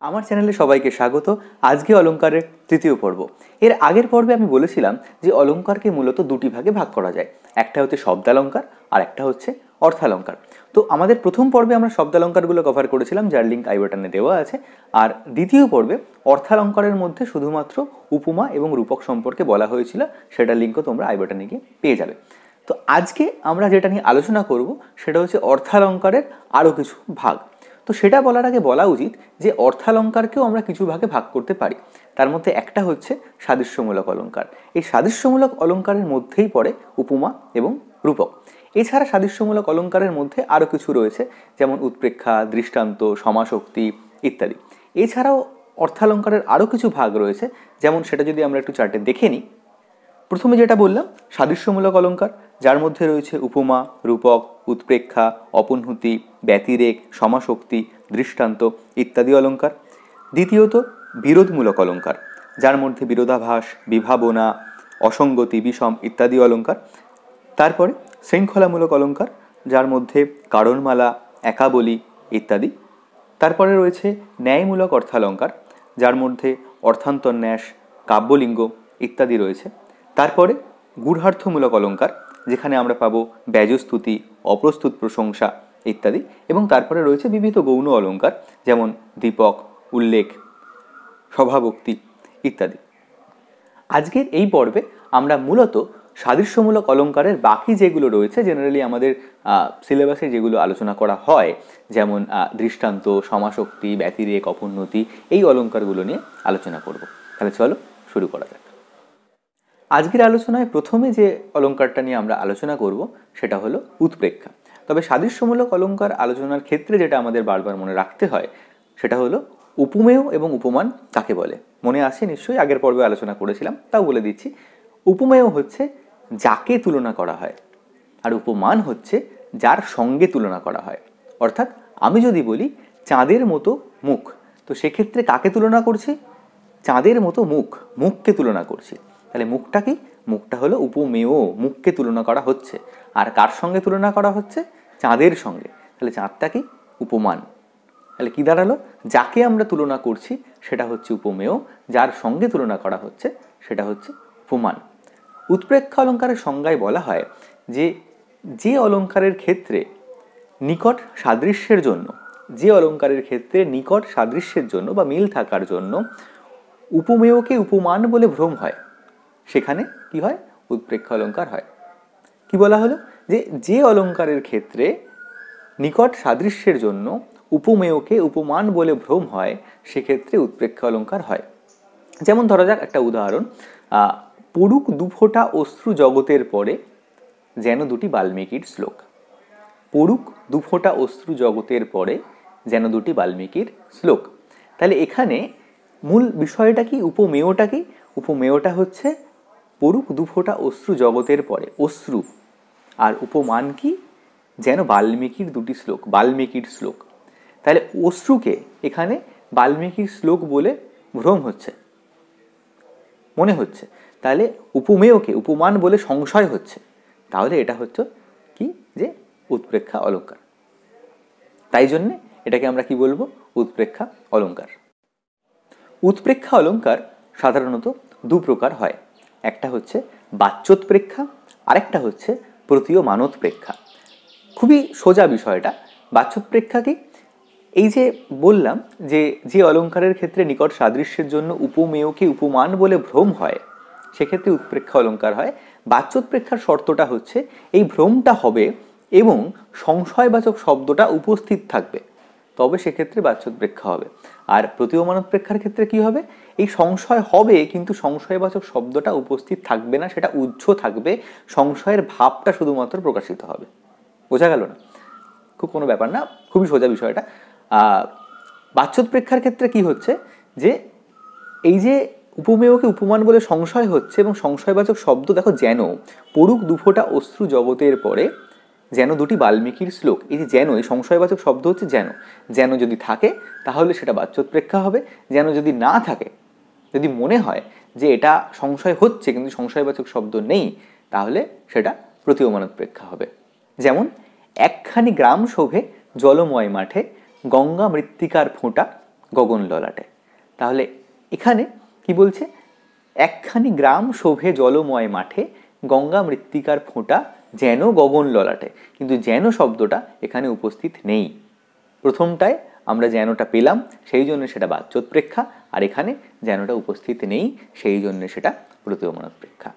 আমার চ্যানেলে সবাইকে স্বাগত। আজকে অলংকারের তৃতীয় পর্ব। এর আগের পর্বে আমি বলেছিলাম যে অলংকারকে মূলত দুটি ভাগে ভাগ করা যায়, একটা হচ্ছে শব্দালংকার আর একটা হচ্ছে অর্থালংকার। তো আমাদের প্রথম পর্বে আমরা শব্দালংকারগুলো কভার করেছিলাম, যার লিঙ্ক আই বাটনে দেওয়া আছে। আর দ্বিতীয় পর্বে অর্থালংকারের মধ্যে শুধুমাত্র উপমা এবং রূপক সম্পর্কে বলা হয়েছিল, সেটার লিঙ্কও তোমরা আই বাটনে গিয়ে পেয়ে যাবে। তো আজকে আমরা যেটা নিয়ে আলোচনা করব সেটা হচ্ছে অর্থালংকারের আরও কিছু ভাগ। তো সেটা বলার আগে বলা উচিত যে অর্থালংকারকেও আমরা কিছু ভাগে ভাগ করতে পারি। তার মধ্যে একটা হচ্ছে সাদৃশ্যমূলক অলংকার। এই সাদৃশ্যমূলক অলংকারের মধ্যেই পড়ে উপমা এবং রূপক। এছাড়া সাদৃশ্যমূলক অলংকারের মধ্যে আরও কিছু রয়েছে, যেমন উৎপ্রেক্ষা, দৃষ্টান্ত, সমাসোক্তি ইত্যাদি। এছাড়াও অর্থালংকারের আরও কিছু ভাগ রয়েছে, যেমন সেটা যদি আমরা একটু চার্টে দেখে নিই। প্রথমে যেটা বললাম সাদৃশ্যমূলক অলংকার, যার মধ্যে রয়েছে উপমা, রূপক, উৎপ্রেক্ষা, অপনহুতি, ব্যতিরেক, সমাসোক্তি, দৃষ্টান্ত ইত্যাদি অলংকার। দ্বিতীয়ত বিরোধমূলক অলংকার, যার মধ্যে বিরোধাভাস, বিভাবনা, অসঙ্গতি, বিষম ইত্যাদি অলংকার। তারপরে শৃঙ্খলামূলক অলংকার, যার মধ্যে কারণমালা, একাবলি ইত্যাদি। তারপরে রয়েছে ন্যায়মূলক অর্থালংকার, যার মধ্যে অর্থান্তন্যাস, কাব্যলিঙ্গ ইত্যাদি রয়েছে। তারপরে গূঢ়ার্থমূলক অলংকার, যেখানে আমরা পাবো ব্যজস্তুতি, অপ্রস্তুত প্রশংসা ইত্যাদি। এবং তারপরে রয়েছে বিবিধ গৌণ অলংকার, যেমন দীপক, উল্লেখ, সভাভক্তি ইত্যাদি। আজকের এই পর্বে আমরা মূলত সাদৃশ্যমূলক অলংকারের বাকি যেগুলো রয়েছে, জেনারেলি আমাদের সিলেবাসে যেগুলো আলোচনা করা হয়, যেমন দৃষ্টান্ত, সমাসোক্তি, ব্যতিরেক, অপনহুতি, এই অলংকারগুলো নিয়ে আলোচনা করব। তাহলে চলো শুরু করা যাক। আজকের আলোচনায় প্রথমে যে অলংকারটা নিয়ে আমরা আলোচনা করব সেটা হলো উৎপ্রেক্ষা। তবে সাদৃশ্যমূলক অলংকার আলোচনার ক্ষেত্রে যেটা আমাদের বারবার মনে রাখতে হয় সেটা হলো উপমেয় এবং উপমান কাকে বলে। মনে আছে নিশ্চয়ই, আগের পর্বে আলোচনা করেছিলাম, তাও বলে দিচ্ছি। উপমেয় হচ্ছে যাকে তুলনা করা হয়, আর উপমান হচ্ছে যার সঙ্গে তুলনা করা হয়। অর্থাৎ আমি যদি বলি চাঁদের মতো মুখ, তো সেক্ষেত্রে কাকে তুলনা করছি? চাঁদের মতো মুখ, মুখকে তুলনা করছি। তাহলে মুখটা কি? মুখটা হলো উপমেয়, মুখকে তুলনা করা হচ্ছে। আর কার সঙ্গে তুলনা করা হচ্ছে? চাঁদের সঙ্গে। তাহলে চাঁদটা কি? উপমান। তাহলে কি দাঁড়ালো? যাকে আমরা তুলনা করছি সেটা হচ্ছে উপমেয়, যার সঙ্গে তুলনা করা হচ্ছে সেটা হচ্ছে উপমান। উৎপ্রেক্ষা অলংকারের সংজ্ঞায় বলা হয় যে যে অলংকারের ক্ষেত্রে নিকট সাদৃশ্যের জন্য, যে অলংকারের ক্ষেত্রে নিকট সাদৃশ্যের জন্য বা মিল থাকার জন্য উপমেয়কে উপমান বলে ভ্রম হয়, সেখানে কি হয়? উৎপ্রেক্ষা অলংকার হয়। কি বলা হলো? যে যে অলংকারের ক্ষেত্রে নিকট সাদৃশ্যের জন্য উপমেয়কে উপমান বলে ভ্রম হয়, সেক্ষেত্রে উৎপ্রেক্ষা অলংকার হয়। যেমন ধরা যাক একটা উদাহরণ, পড়ুক দুফোঁটা অশ্রু জগতের পরে যেন দুটি বাল্মীকির শ্লোক। পড়ুক দুফোঁটা অশ্রু জগতের পরে যেন দুটি বাল্মীকির শ্লোক। তাহলে এখানে মূল বিষয়টা কি? উপমেয়টা কি? উপমেয়টা হচ্ছে পড়ুক দুফোঁটা অশ্রু জগতের পরে, অশ্রু। আর উপমান কি? যেন বাল্মীকির দুটি শ্লোক, বাল্মীকির শ্লোক। তাহলে অশ্রুকে এখানে বাল্মীকির শ্লোক বলে ভ্রম হচ্ছে, মনে হচ্ছে। তাহলে উপমেয়কে উপমান বলে সংশয় হচ্ছে। তাহলে এটা হচ্ছে কি? যে উৎপ্রেক্ষা অলংকার। তাই জন্যে এটাকে আমরা কি বলবো? উৎপ্রেক্ষা অলংকার। উৎপ্রেক্ষা অলংকার সাধারণত দু প্রকার হয়। একটা হচ্ছে বাচ্যোৎপ্রেক্ষা, আরেকটা হচ্ছে প্রতীয়মানোৎপ্রেক্ষা। খুবই সোজা বিষয়টা। বাচ্যোৎপ্রেক্ষা কি? এই যে বললাম যে যে অলংকারের ক্ষেত্রে নিকট সাদৃশ্যের জন্য উপমেয়কে উপমান বলে ভ্রম হয়, সেক্ষেত্রে উৎপ্রেক্ষা অলংকার হয়। বাচ্যোৎপ্রেক্ষার শর্তটা হচ্ছে এই ভ্রমটা হবে এবং সংশয়বাচক শব্দটা উপস্থিত থাকবে, তবে সেক্ষেত্রে বাচ্যোৎপ্রেক্ষা হবে। আর প্রতীয়মানোৎপ্রেক্ষার ক্ষেত্রে কি হবে? এই সংশয় হবে কিন্তু সংশয়বাচক শব্দটা উপস্থিত থাকবে না, সেটা উহ্য থাকবে, সংশয়ের ভাবটা শুধুমাত্র প্রকাশিত হবে। বোঝা গেল না? খুব কোনো ব্যাপার না, খুবই সোজা বিষয়টা। বাচ্যোৎপ্রেক্ষার ক্ষেত্রে কি হচ্ছে? যে এই যে উপমেয়কে উপমান বলে সংশয় হচ্ছে এবং সংশয়বাচক শব্দ, দেখো, যেন পড়ুক দুফোঁটা অশ্রু জগতের পরে যেন দুটি বাল্মীকির শ্লোক। এই যে যেন, এই সংশয়বাচক শব্দ হচ্ছে যেন। যেন যদি থাকে তাহলে সেটা বাচ্যোৎপ্রেক্ষা হবে। যেন যদি না থাকে, যদি মনে হয় যে এটা সংশয় হচ্ছে কিন্তু সংশয়বাচক শব্দ নেই, তাহলে সেটা প্রতীয়মানোৎপ্রেক্ষা হবে। যেমন একখানি গ্রাম শোভে জলময় মাঠে, গঙ্গা মৃত্তিকার ফোঁটা গগন ললাটে। তাহলে এখানে কি বলছে, একখানি গ্রাম শোভে জলময় মাঠে, গঙ্গা মৃত্তিকার ফোঁটা যেন গগন ললাটে। কিন্তু যেন শব্দটা এখানে উপস্থিত নেই। প্রথমটায় আমরা যেনটা পেলাম, সেই জন্য সেটা বাচ্যোৎপ্রেক্ষা, আর এখানে যেনটা উপস্থিত নেই, সেই জন্য সেটা প্রতীয়মানোৎপ্রেক্ষা।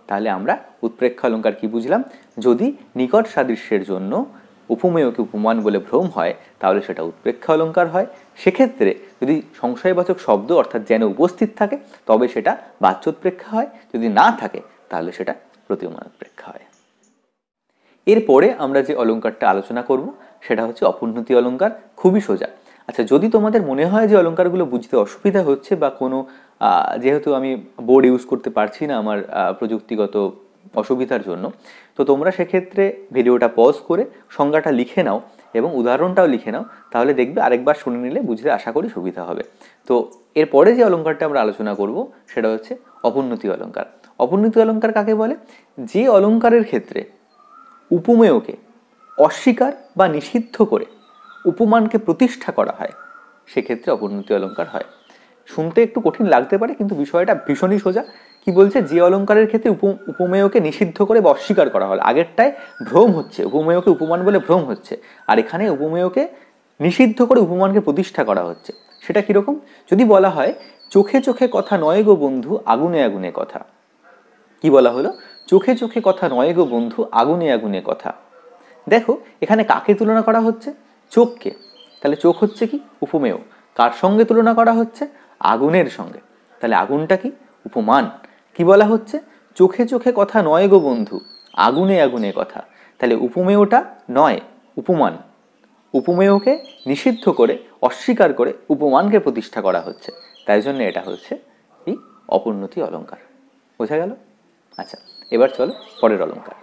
তাহলে আমরা উৎপ্রেক্ষা অলঙ্কার কি বুঝলাম? যদি নিকট সাদৃশ্যের জন্য উপমেয়কে উপমান বলে ভ্রম হয়, তাহলে সেটা উৎপ্রেক্ষা অলঙ্কার হয়। সেক্ষেত্রে যদি সংশয়বাচক শব্দ অর্থাৎ যেন উপস্থিত থাকে, তবে সেটা বাচ্যোৎপ্রেক্ষা হয়। যদি না থাকে, তাহলে সেটা প্রতীয়মানোৎপ্রেক্ষা হয়। এরপরে আমরা যে অলঙ্কারটা আলোচনা করব সেটা হচ্ছে অপুন্নতি অলঙ্কার। খুবই সোজা। আচ্ছা, যদি তোমাদের মনে হয় যে অলঙ্কারগুলো বুঝতে অসুবিধা হচ্ছে বা কোনো যেহেতু আমি বোর্ড ইউজ করতে পারছি না আমার প্রযুক্তিগত অসুবিধার জন্য, তো তোমরা সেক্ষেত্রে ভিডিওটা পজ করে সংজ্ঞাটা লিখে নাও এবং উদাহরণটাও লিখে নাও। তাহলে দেখবে আরেকবার শুনে নিলে বুঝতে আশা করি সুবিধা হবে। তো এরপরে যে অলঙ্কারটা আমরা আলোচনা করব সেটা হচ্ছে অপুন্নতি অলঙ্কার। অপুন্নতি অলঙ্কার কাকে বলে? যে অলঙ্কারের ক্ষেত্রে উপমেয়কে অস্বীকার বা নিষিদ্ধ করে উপমানকে প্রতিষ্ঠা করা হয়, সেক্ষেত্রে অপুন্নতি অলঙ্কার হয়। শুনতে একটু কঠিন লাগতে পারে, কিন্তু বিষয়টা ভীষণই সোজা। কি বলছে? যে অলঙ্কারের ক্ষেত্রে উপমেয়কে নিষিদ্ধ করে বা অস্বীকার করা হল। আগেরটায় ভ্রম হচ্ছে, উপমেয়কে উপমান বলে ভ্রম হচ্ছে, আর এখানে উপমেয়কে নিষিদ্ধ করে উপমানকে প্রতিষ্ঠা করা হচ্ছে। সেটা কীরকম? যদি বলা হয় চোখে চোখে কথা নয় গো বন্ধু, আগুনে আগুনে কথা। কি বলা হলো? চোখে চোখে কথা নয় গো বন্ধু, আগুনে আগুনে কথা। দেখো এখানে কাকে তুলনা করা হচ্ছে? চোখকে। তাহলে চোখ হচ্ছে কি? উপমেয়। কার সঙ্গে তুলনা করা হচ্ছে? আগুনের সঙ্গে। তাহলে আগুনটা কি? উপমান। কি বলা হচ্ছে? চোখে চোখে কথা নয় গো বন্ধু, আগুনে আগুনে কথা। তাহলে উপমেয়টা নয়, উপমান। উপমেয়কে নিষিদ্ধ করে অস্বীকার করে উপমানকে প্রতিষ্ঠা করা হচ্ছে। তাই জন্য এটা হচ্ছে এই অপুন্নতি অলঙ্কার। বোঝা গেল? আচ্ছা, এবার চলো পরের অলঙ্কার।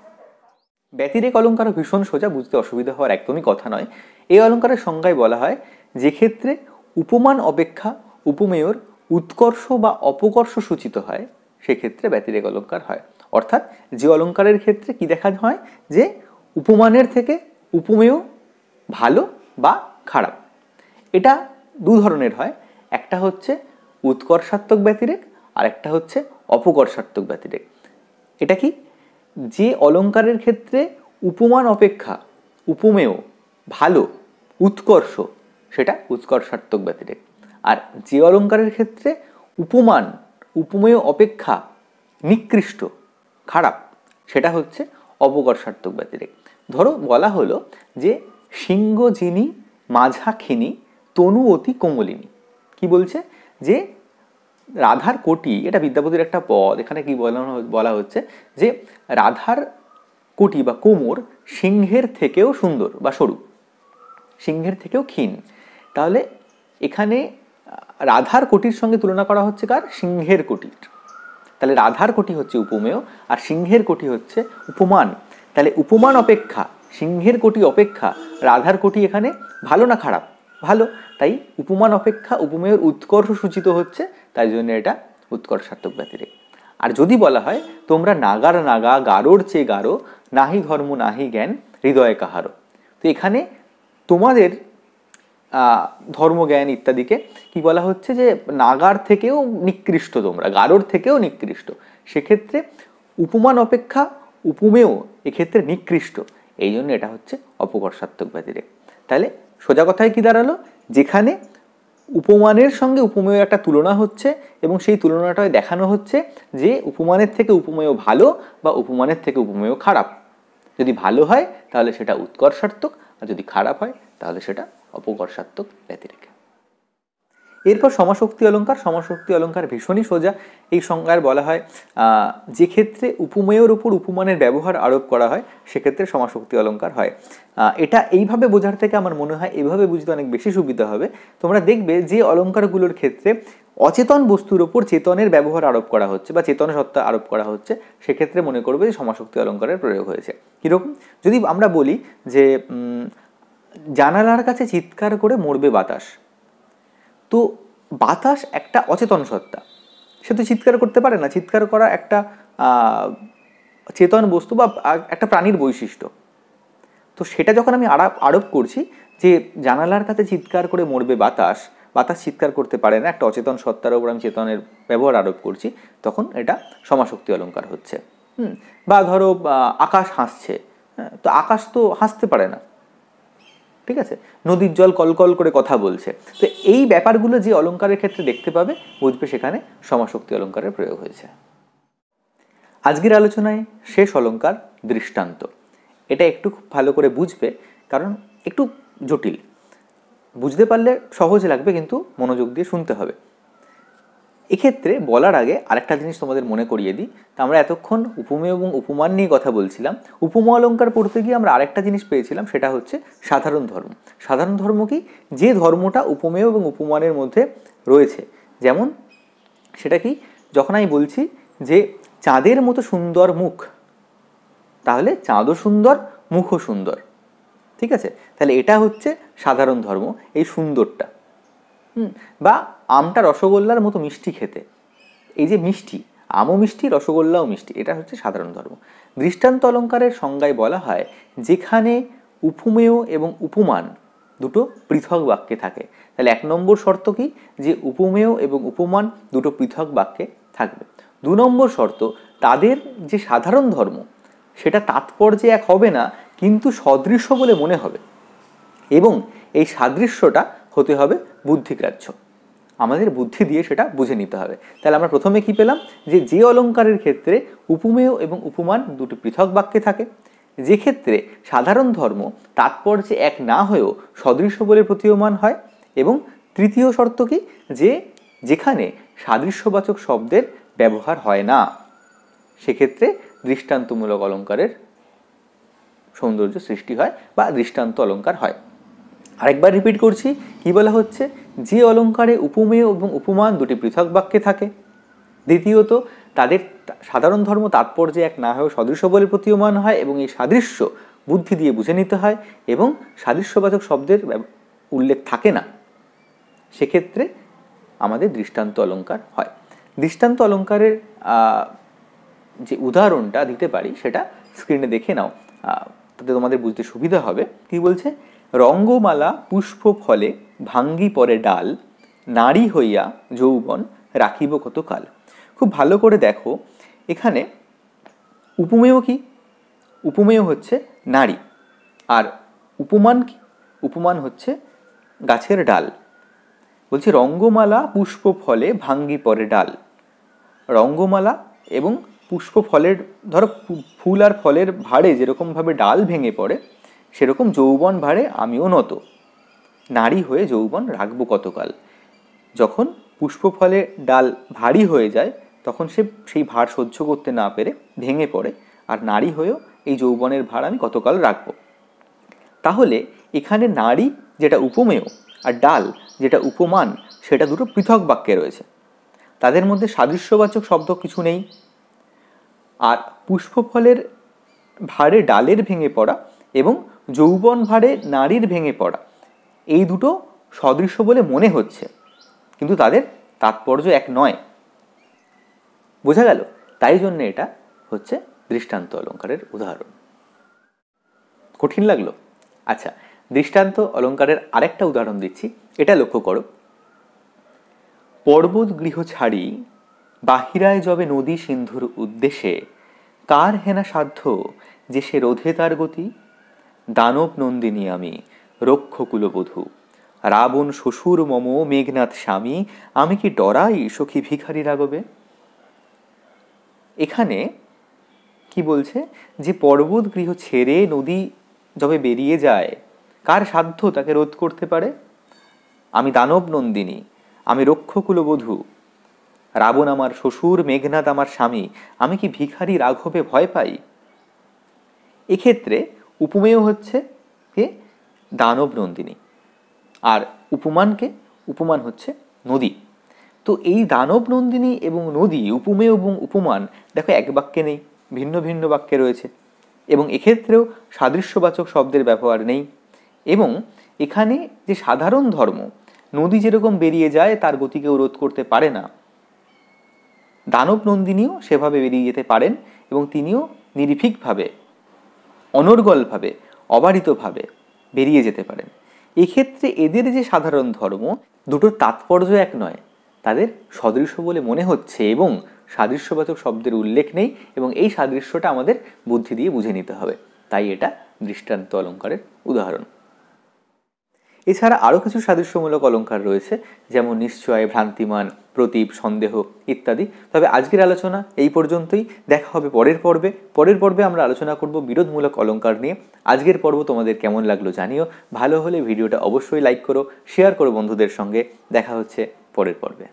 ব্যতিরেক অলঙ্কারও ভীষণ সোজা, বুঝতে অসুবিধা হওয়ার একদমই কথা নয়। এই অলঙ্কারের সংজ্ঞায় বলা হয় যে ক্ষেত্রে উপমান অপেক্ষা উপমেয়র উৎকর্ষ বা অপকর্ষ সূচিত হয়, সেক্ষেত্রে ব্যতিরেক অলঙ্কার হয়। অর্থাৎ যে অলঙ্কারের ক্ষেত্রে কি দেখা হয় যে উপমানের থেকে উপমেয় ভালো বা খারাপ। এটা দু ধরনের হয়। একটা হচ্ছে উৎকর্ষাত্মক ব্যতিরেক, আর একটা হচ্ছে অপকর্ষাত্মক ব্যতিরেক। এটা কি? যে অলঙ্কারের ক্ষেত্রে উপমান অপেক্ষা উপমেয় ভালো, উৎকর্ষ, সেটা উৎকর্ষাত্মক ব্যতিরেক। আর যে অলঙ্কারের ক্ষেত্রে উপমান উপমেয় অপেক্ষা নিকৃষ্ট, খারাপ, সেটা হচ্ছে অপকর্ষাত্মক ব্যতিরেক। ধরো বলা হলো যে সিংহ যিনি মাঝাখিনী তনু অতি কোমলিনী। কি বলছে? যে রাধার কোটি, এটা বিদ্যাপতির একটা পদ, এখানে কি বলা হচ্ছে যে রাধার কোটি বা কোমর সিংহের থেকেও সুন্দর বা সরু, সিংহের থেকেও ক্ষীণ। তাহলে এখানে রাধার কোটির সঙ্গে তুলনা করা হচ্ছে কার? সিংহের কোটির। তাহলে রাধার কোটি হচ্ছে উপমেয় আর সিংহের কোটি হচ্ছে উপমান। তাহলে উপমান অপেক্ষা সিংহের কোটি অপেক্ষা রাধার কোটি এখানে ভালো না খারাপ? ভালো। তাই উপমান অপেক্ষা উপমেয়ের উৎকর্ষ সূচিত হচ্ছে, তাই জন্য এটা উৎকর্ষাত্মক ব্যতিরেক। আর যদি বলা হয় তোমরা নাগার নাগা গারোর চেয়ে গারো, নাহি ধর্ম নাহি জ্ঞান হৃদয়ে কাহারো, তো এখানে তোমাদের ধর্মজ্ঞান ইত্যাদিকে কি বলা হচ্ছে যে নাগার থেকেও নিকৃষ্ট, তোমরা গারোর থেকেও নিকৃষ্ট। সেক্ষেত্রে উপমান অপেক্ষা উপমেয় এক্ষেত্রে নিকৃষ্ট, এই জন্য এটা হচ্ছে অপকর্ষাত্মক ব্যতিরেক। তাহলে সোজা কথায় কি দাঁড়ালো? যেখানে উপমানের সঙ্গে উপমেয় একটা তুলনা হচ্ছে এবং সেই তুলনাটায় দেখানো হচ্ছে যে উপমানের থেকে উপমেয় ভালো বা উপমানের থেকে উপমেয় খারাপ। যদি ভালো হয় তাহলে সেটা উৎকর্ষাত্মক, আর যদি খারাপ হয় তাহলে সেটা অপকর্ষাত্মক ব্যতিরেক। এরপর সমাসক্তি অলঙ্কার। সমাসক্তি অলঙ্কার ভীষণই সোজা। এই সংজ্ঞায় বলা হয় যে ক্ষেত্রে উপমেয়ের উপর উপমানের ব্যবহার আরোপ করা হয়, সেক্ষেত্রে সমাসক্তি অলঙ্কার হয়। এটা এইভাবে বোঝার থেকে আমার মনে হয় এভাবে বুঝতে অনেক বেশি সুবিধা হবে। তোমরা দেখবে যে অলঙ্কারগুলোর ক্ষেত্রে অচেতন বস্তুর ওপর চেতনের ব্যবহার আরোপ করা হচ্ছে বা চেতন সত্তা আরোপ করা হচ্ছে, সেক্ষেত্রে মনে করবে যে সমাসক্তি অলঙ্কারের প্রয়োগ হয়েছে। কীরকম? যদি আমরা বলি যে জানালার কাছে চিৎকার করে মরবে বাতাস, তো বাতাস একটা অচেতন সত্তা, সে তো চিৎকার করতে পারে না। চিৎকার করা একটা চেতন বস্তু বা একটা প্রাণীর বৈশিষ্ট্য। তো সেটা যখন আমি আরোপ করছি যে জানালার কাছে চিৎকার করে মরবে বাতাস, বাতাস চিৎকার করতে পারে না, একটা অচেতন সত্তার উপর আমি চেতনের ব্যবহার আরোপ করছি, তখন এটা সমাসক্তি অলঙ্কার হচ্ছে। বা ধরো আকাশ হাসছে, তো আকাশ তো হাসতে পারে না, ঠিক আছে, নদীর জল কলকল করে কথা বলছে। তো এই ব্যাপারগুলো যে অলঙ্কারের ক্ষেত্রে দেখতে পাবে, বুঝবে সেখানে সমাসক্তি অলঙ্কারের প্রয়োগ হয়েছে। আজকের আলোচনায় শেষ অলঙ্কার দৃষ্টান্ত। এটা একটু খুব ভালো করে বুঝবে, কারণ একটু জটিল। বুঝতে পারলে সহজ লাগবে, কিন্তু মনোযোগ দিয়ে শুনতে হবে। এক্ষেত্রে বলার আগে আরেকটা জিনিস তোমাদের মনে করিয়ে দিই। তা আমরা এতক্ষণ উপমেয় এবং উপমান নিয়ে কথা বলছিলাম। উপমা অলঙ্কার পড়তে গিয়ে আমরা আরেকটা জিনিস পেয়েছিলাম, সেটা হচ্ছে সাধারণ ধর্ম। সাধারণ ধর্ম কি? যে ধর্মটা উপমেয় এবং উপমানের মধ্যে রয়েছে। যেমন সেটা কি? যখন আমি বলছি যে চাঁদের মতো সুন্দর মুখ, তাহলে চাঁদও সুন্দর, মুখও সুন্দর, ঠিক আছে? তাহলে এটা হচ্ছে সাধারণ ধর্ম, এই সুন্দরটা। বা আমটা রসগোল্লার মতো মিষ্টি খেতে, এই যে মিষ্টি, আমও মিষ্টি, রসগোল্লাও মিষ্টি, এটা হচ্ছে সাধারণ ধর্ম। দৃষ্টান্ত অলঙ্কারের সংজ্ঞায় বলা হয় যেখানে উপমেয় এবং উপমান দুটো পৃথক বাক্যে থাকে। তাহলে 1 নম্বর শর্ত কি? যে উপমেয় এবং উপমান দুটো পৃথক বাক্যে থাকবে। 2 নম্বর শর্ত, তাদের যে সাধারণ ধর্ম সেটা তাৎপর্যে এক হবে না, কিন্তু সদৃশ্য বলে মনে হবে, এবং এই সাদৃশ্যটা হতে হবে বুদ্ধিগ্রাহ্য। আমাদের বুদ্ধি দিয়ে সেটা বুঝে নিতে হবে। তাহলে আমরা প্রথমে কি পেলাম? যে অলঙ্কারের ক্ষেত্রে উপমেয় এবং উপমান দুটি পৃথক বাক্যে থাকে, যে ক্ষেত্রে সাধারণ ধর্ম তাৎপর্যে এক না হয়েও সদৃশ্য বলে প্রতীয়মান হয়, এবং তৃতীয় শর্ত কি? যেখানে সাদৃশ্যবাচক শব্দের ব্যবহার হয় না, সেক্ষেত্রে দৃষ্টান্তমূলক অলঙ্কারের সৌন্দর্য সৃষ্টি হয় বা দৃষ্টান্ত অলঙ্কার হয়। আরেকবার রিপিট করছি, কি বলা হচ্ছে? যে অলঙ্কারে উপমেয় এবং উপমান দুটি পৃথক বাক্যে থাকে, দ্বিতীয়ত তাদের সাধারণ ধর্ম তাৎপর্যে এক না হয়েও সদৃশ্য বলে প্রতীয়মান হয়, এবং এই সাদৃশ্য বুদ্ধি দিয়ে বুঝে নিতে হয়, এবং সাদৃশ্যবাচক শব্দের উল্লেখ থাকে না, সেক্ষেত্রে আমাদের দৃষ্টান্ত অলঙ্কার হয়। দৃষ্টান্ত অলঙ্কারের যে উদাহরণটা দিতে পারি সেটা স্ক্রিনে দেখে নাও, তাতে তোমাদের বুঝতে সুবিধা হবে। কি বলছে? রঙ্গমালা পুষ্প ফলে ভাঙ্গি পরে ডাল, নারী হইয়া যৌবন রাখিব কতকাল। খুব ভালো করে দেখো, এখানে উপমেয় কি? উপমেয় হচ্ছে নারী, আর উপমান কি? উপমান হচ্ছে গাছের ডাল। বলছি রঙ্গমালা পুষ্প ফলে ভাঙ্গি পরে ডাল। রঙ্গমালা এবং পুষ্প ফলের, ধরো ফুল আর ফলের ভাড়ে যেরকমভাবে ডাল ভেঙে পড়ে, সেরকম যৌবন ভাড়ে আমিও নত, নারী হয়ে যৌবন রাখবো কতকাল। যখন পুষ্প ফলে ডাল ভারী হয়ে যায়, তখন সে সেই ভার সহ্য করতে না পেরে ভেঙে পড়ে, আর নারী হয়েও এই যৌবনের ভার আমি কতকাল রাখবো। তাহলে এখানে নারী যেটা উপমেয় আর ডাল যেটা উপমান, সেটা দুটো পৃথক বাক্যে রয়েছে, তাদের মধ্যে সাদৃশ্যবাচক শব্দ কিছু নেই। আর পুষ্পফলের ভারে ডালের ভেঙে পড়া এবং যৌবন ভারে নারীর ভেঙে পড়া, এই দুটো সদৃশ্য বলে মনে হচ্ছে, কিন্তু তাদের তাৎপর্য এক নয়। বোঝা গেল? তাই জন্য এটা হচ্ছে দৃষ্টান্ত অলঙ্কারের উদাহরণ। কঠিন লাগলো? আচ্ছা, দৃষ্টান্ত অলঙ্কারের আরেকটা উদাহরণ দিচ্ছি, এটা লক্ষ্য করো। পর্বত গৃহ ছাড়ি বাহিরায় যবে নদী সিন্ধুর উদ্দেশ্যে, কার হেনা সাধ্য যে সে রোধে তার গতি। দানব নন্দিনী আমি রক্ষ কুলবধূ, রাবণ শ্বশুর মম মেঘনাথ স্বামী, আমি কি ডরাই সখী ভিখারি রাগবে। এখানে কি বলছে? যে পর্বত গৃহ ছেড়ে নদী যবে বেরিয়ে যায়, কার সাধ্য তাকে রোধ করতে পারে? আমি দানব নন্দিনী, আমি রক্ষ কুলবধূ, রাবণ আমার শ্বশুর, মেঘনাথ আমার স্বামী, আমি কি ভিখারি রাঘবে ভয় পাই। এক্ষেত্রে উপমেয় হচ্ছে কে? দানব নন্দিনী। আর উপমানকে? উপমান হচ্ছে নদী। তো এই দানব নন্দিনী এবং নদী, উপমেয় এবং উপমান, দেখো এক বাক্যে নেই, ভিন্ন ভিন্ন বাক্যে রয়েছে, এবং এক্ষেত্রেও সাদৃশ্যবাচক শব্দের ব্যবহার নেই। এবং এখানে যে সাধারণ ধর্ম, নদী যেরকম বেরিয়ে যায় তার গতিকেও রোধ করতে পারে না, দানব নন্দিনীও সেভাবে বেরিয়ে যেতে পারেন, এবং তিনিও নির্ভীকভাবে, অনর্গলভাবে, অবারিতভাবে বেরিয়ে যেতে পারেন। এক্ষেত্রে এদের যে সাধারণ ধর্ম, দুটোর তাৎপর্য এক নয়, তাদের সদৃশ্য বলে মনে হচ্ছে এবং সাদৃশ্যবাচক শব্দের উল্লেখ নেই এবং এই সাদৃশ্যটা আমাদের বুদ্ধি দিয়ে বুঝে নিতে হবে, তাই এটা দৃষ্টান্ত অলঙ্কারের উদাহরণ। এছাড়া আরও কিছু সাদৃশ্যমূলক অলঙ্কার রয়েছে, যেমন নিশ্চয়, ভ্রান্তিমান, প্রতীপ, সন্দেহ ইত্যাদি। তবে আজকের আলোচনা এই পর্যন্তই। দেখা হবে পরের পর্বে আমরা আলোচনা করব বিরোধমূলক অলঙ্কার নিয়ে। আজকের পর্ব তোমাদের কেমন লাগলো জানিও। ভালো হলে ভিডিওটা অবশ্যই লাইক করো, শেয়ার করো বন্ধুদের সঙ্গে। দেখা হচ্ছে পরের পর্বে।